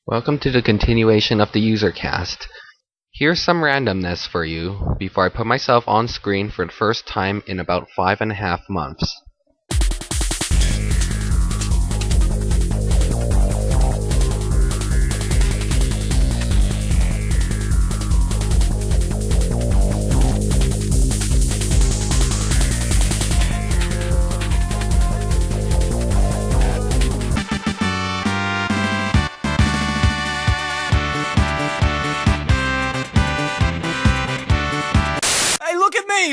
Welcome to the continuation of the Usercast. Here's some randomness for you before I put myself on screen for the first time in about 5.5 months.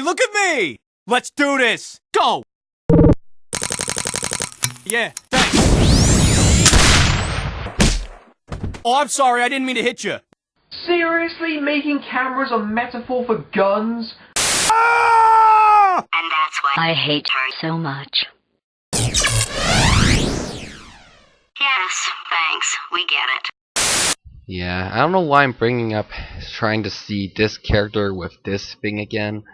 Look at me! Let's do this! Go! Yeah, thanks. Oh, I'm sorry, I didn't mean to hit you. Seriously, making cameras a metaphor for guns? Ah! And that's why I hate her so much. Yes, thanks. We get it. Yeah, I don't know why I'm bringing up trying to see this character with this thing again.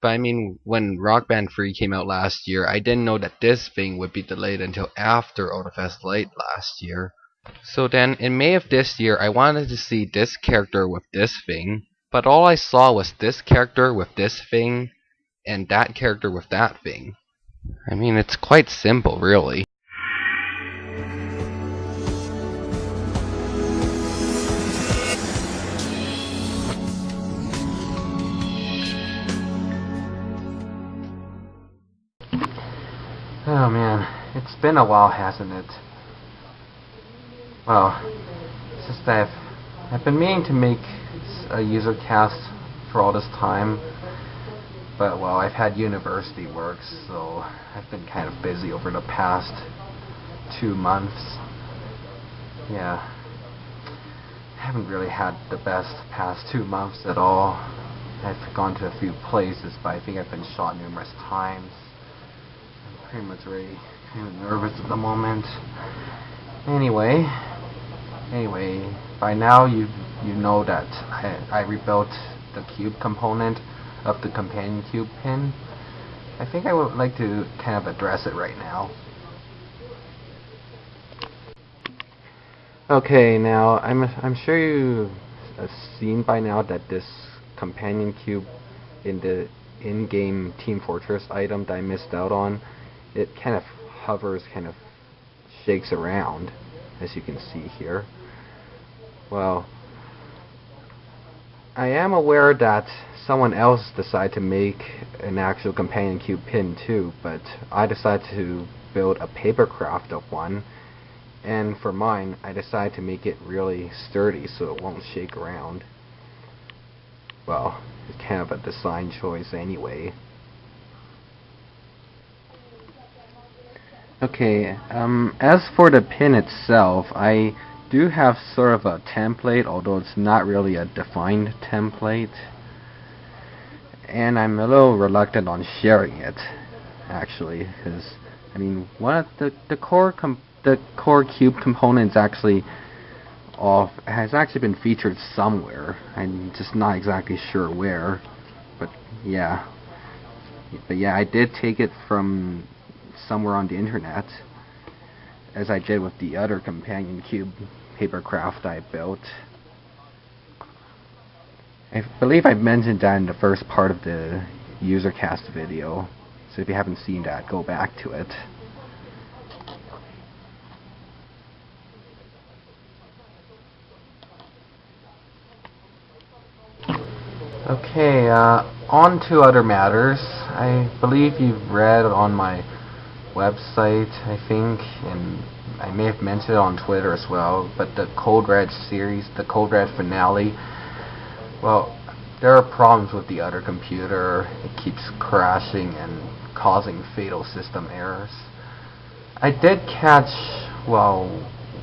But I mean, when Rock Band 3 came out last year, I didn't know that this thing would be delayed until after Otafest late last year. So then, in May of this year, I wanted to see this character with this thing, but all I saw was this character with this thing, and that character with that thing. I mean, it's quite simple, really. Oh man, it's been a while, hasn't it? Well, it's just that I've been meaning to make a user cast for all this time, but well, I've had university work, so I've been kind of busy over the past 2 months. Yeah, I haven't really had the best past 2 months at all. I've gone to a few places, but I think I've been shot numerous times. Pretty much really kind of nervous at the moment. Anyway, by now you know that I rebuilt the cube component of the companion cube pin. I think I would like to kind of address it right now. Okay, now I'm sure you've seen by now that this companion cube in the in-game Team Fortress item that I missed out on, it kind of hovers, kind of shakes around, as you can see here. Well, I am aware that someone else decided to make an actual companion cube pin too, but I decided to build a papercraft of one, and for mine, I decided to make it really sturdy so it won't shake around. Well, it's kind of a design choice anyway. Okay, as for the pin itself, I do have sort of a template, although it's not really a defined template. And I'm a little reluctant on sharing it, actually, because, I mean, one of the core cube components actually has actually been featured somewhere. I'm just not exactly sure where, but yeah. But yeah, I did take it from somewhere on the internet, as I did with the other companion cube papercraft I built. I believe I mentioned that in the first part of the Usercast video, so if you haven't seen that, go back to it. Okay, on to other matters. I believe you've read on my website, I think, and I may have mentioned it on Twitter as well, but the Code Red series, the Code Red finale, well, there are problems with the other computer. It keeps crashing and causing fatal system errors. I did catch, well,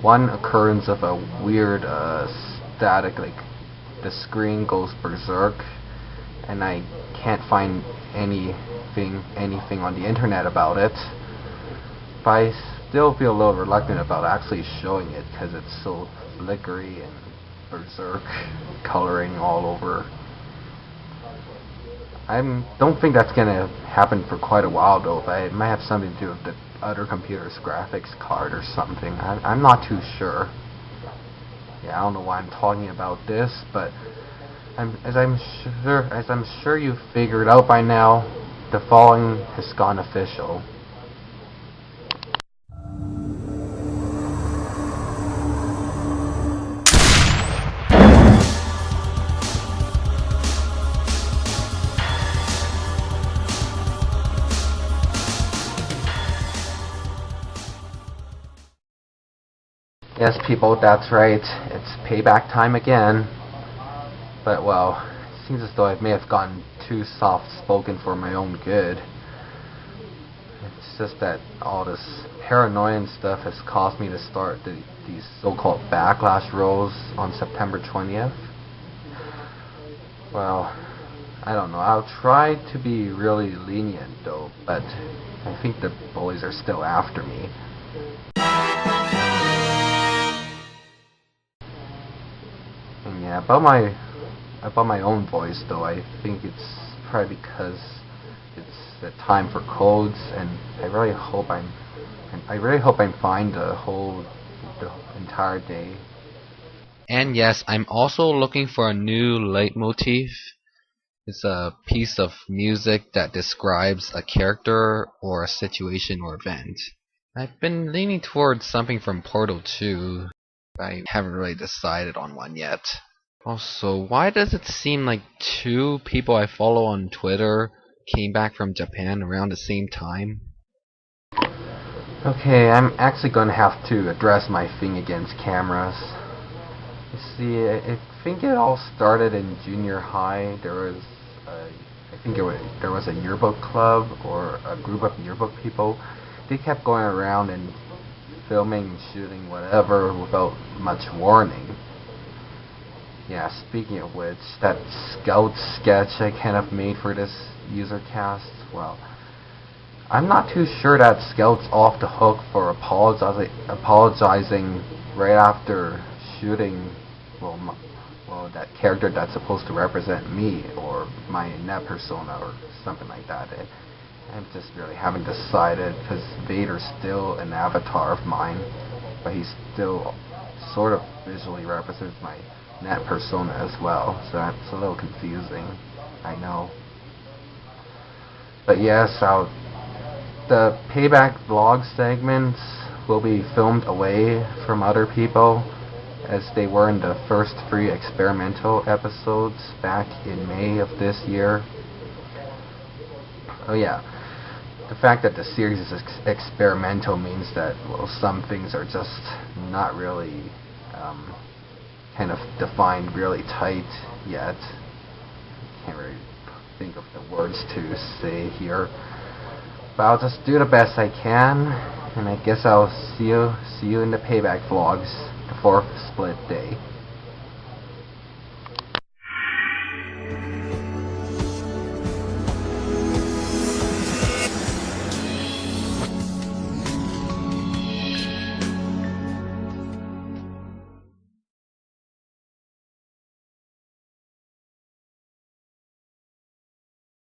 one occurrence of a weird static, like the screen goes berserk, and I can't find anything on the internet about it. But I still feel a little reluctant about actually showing it because it's so flickery and berserk coloring all over. I don't think that's gonna happen for quite a while though, but it might have something to do with the other computer's graphics card or something. I'm not too sure. Yeah, I don't know why I'm talking about this, but as I'm sure you figured out by now, the following has gone official. Yes, people, that's right. It's payback time again. But, well, it seems as though I may have gotten too soft-spoken for my own good. It's just that all this paranoia and stuff has caused me to start these so-called Backlash rolls on September 20th. Well, I don't know. I'll try to be really lenient, though, but I think the bullies are still after me. And yeah, about my own voice, though, I think it's probably because it's the time for codes, and I really hope I'm fine the entire day. And yes, I'm also looking for a new leitmotif. It's a piece of music that describes a character or a situation or event. I've been leaning towards something from Portal 2. I haven't really decided on one yet. Also, why does it seem like 2 people I follow on Twitter came back from Japan around the same time? Okay, I'm actually going to have to address my thing against cameras. You see, I think it all started in junior high. There was a yearbook club or a group of yearbook people. They kept going around and filming, shooting, whatever without much warning. Yeah, speaking of which, that scout sketch I kind of made for this Usercast, well, I'm not too sure that Scout's off the hook for apologizing right after shooting, well, that character that's supposed to represent me, or my net persona, or something like that. I just really haven't decided, because Vader's still an avatar of mine, but he still sort of visually represents my net persona as well, so that's a little confusing, I know. But yes, the Payback vlog segments will be filmed away from other people, as they were in the first 3 experimental episodes back in May of this year. Oh yeah, the fact that the series is experimental means that, well, some things are just not really kind of defined really tight yet. Can't really think of the words to say here. But I'll just do the best I can, and I guess I'll see you in the Payback vlogs, the 4th split day.